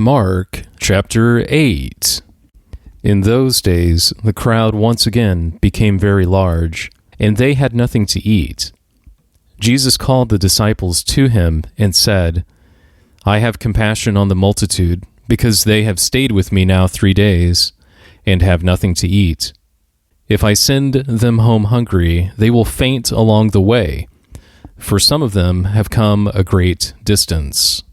Mark chapter 8. In those days, the crowd once again became very large, and they had nothing to eat. Jesus called the disciples to him and said, I have compassion on the multitude, because they have stayed with me now 3 days, and have nothing to eat. If I send them home hungry, they will faint along the way, for some of them have come a great distance.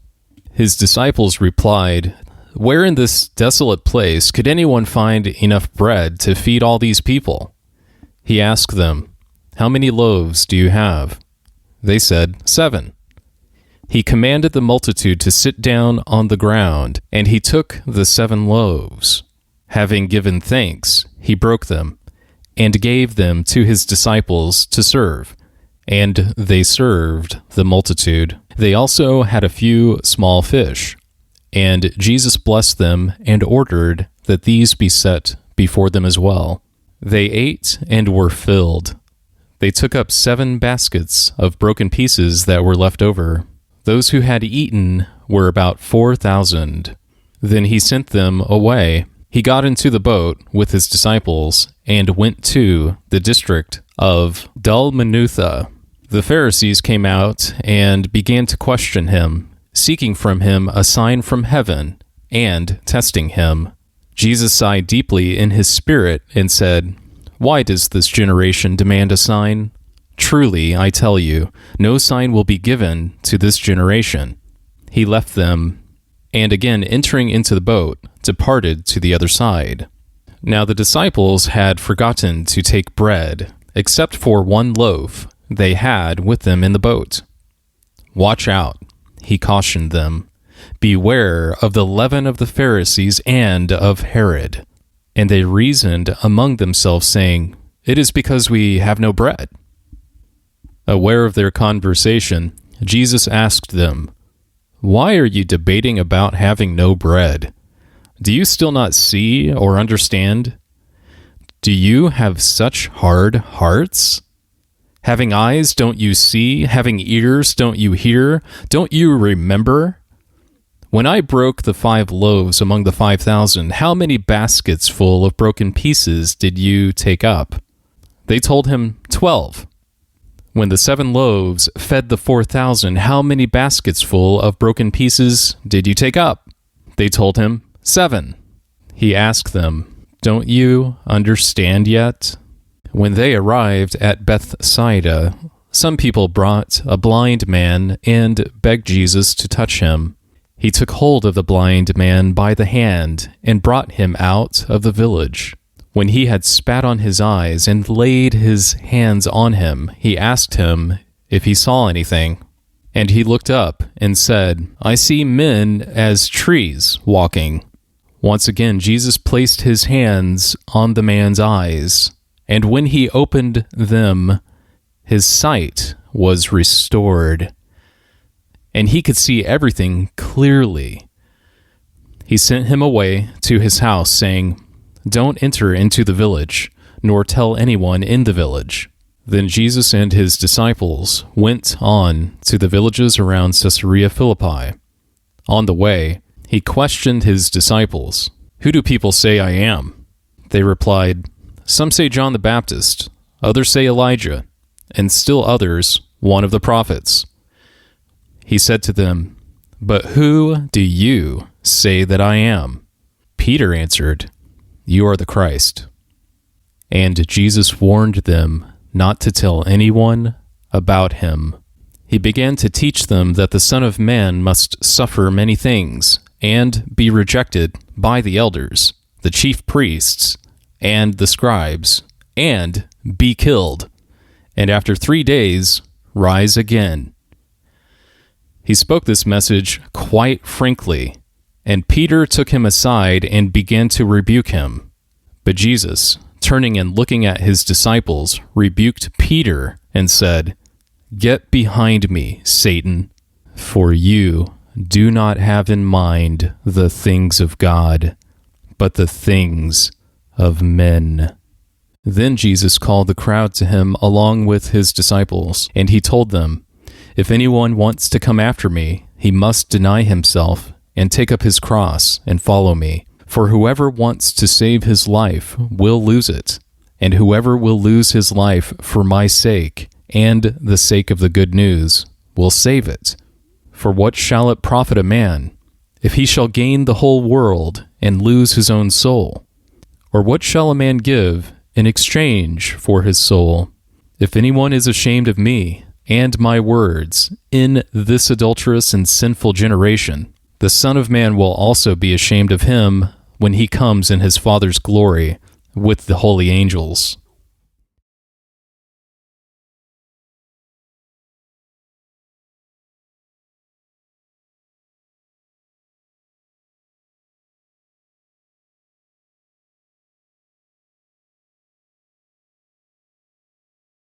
His disciples replied, Where in this desolate place could anyone find enough bread to feed all these people? He asked them, How many loaves do you have? They said, 7. He commanded the multitude to sit down on the ground, and he took the 7 loaves. Having given thanks, he broke them, and gave them to his disciples to serve. And they served the multitude. They also had a few small fish. And Jesus blessed them and ordered that these be set before them as well. They ate and were filled. They took up 7 baskets of broken pieces that were left over. Those who had eaten were about 4,000. Then he sent them away. He got into the boat with his disciples and went to the district of Dalmanutha. The Pharisees came out and began to question him, seeking from him a sign from heaven and testing him. Jesus sighed deeply in his spirit and said, Why does this generation demand a sign? Truly, I tell you, no sign will be given to this generation. He left them, and again entering into the boat, departed to the other side. Now the disciples had forgotten to take bread, except for 1 loaf they had with them in the boat. Watch out, he cautioned them. Beware of the leaven of the Pharisees and of Herod. And they reasoned among themselves, saying, It is because we have no bread. Aware of their conversation, Jesus asked them, Why are you debating about having no bread? Do you still not see or understand? Do you have such hard hearts? Having eyes, don't you see? Having ears, don't you hear? Don't you remember? When I broke the 5 loaves among the 5,000, how many baskets full of broken pieces did you take up? They told him 12. When the 7 loaves fed the 4,000, how many baskets full of broken pieces did you take up? They told him 7. He asked them, Don't you understand yet? When they arrived at Bethsaida, some people brought a blind man and begged Jesus to touch him. He took hold of the blind man by the hand and brought him out of the village. When he had spat on his eyes and laid his hands on him, he asked him if he saw anything. And he looked up and said, I see men as trees walking. Once again, Jesus placed his hands on the man's eyes, and when he opened them, his sight was restored, and he could see everything clearly. He sent him away to his house, saying, Don't enter into the village, nor tell anyone in the village. Then Jesus and his disciples went on to the villages around Caesarea Philippi. On the way, he questioned his disciples, Who do people say I am? They replied, Some say John the Baptist, others say Elijah, and still others, one of the prophets. He said to them, But who do you say that I am? Peter answered, You are the Christ. And Jesus warned them not to tell anyone about him. He began to teach them that the Son of Man must suffer many things and be rejected by the elders, the chief priests, and the scribes, and be killed, and after 3 days rise again. He spoke this message quite frankly, and Peter took him aside and began to rebuke him. But Jesus, turning and looking at his disciples, rebuked Peter and said, Get behind me, Satan, for you do not have in mind the things of God, but the things of men. Then Jesus called the crowd to him along with his disciples, and he told them, If anyone wants to come after me, he must deny himself and take up his cross and follow me. For whoever wants to save his life will lose it, and whoever will lose his life for my sake and the sake of the good news will save it. For what shall it profit a man if he shall gain the whole world and lose his own soul? Or what shall a man give in exchange for his soul? If anyone is ashamed of me and my words in this adulterous and sinful generation, the Son of Man will also be ashamed of him when he comes in his Father's glory with the holy angels.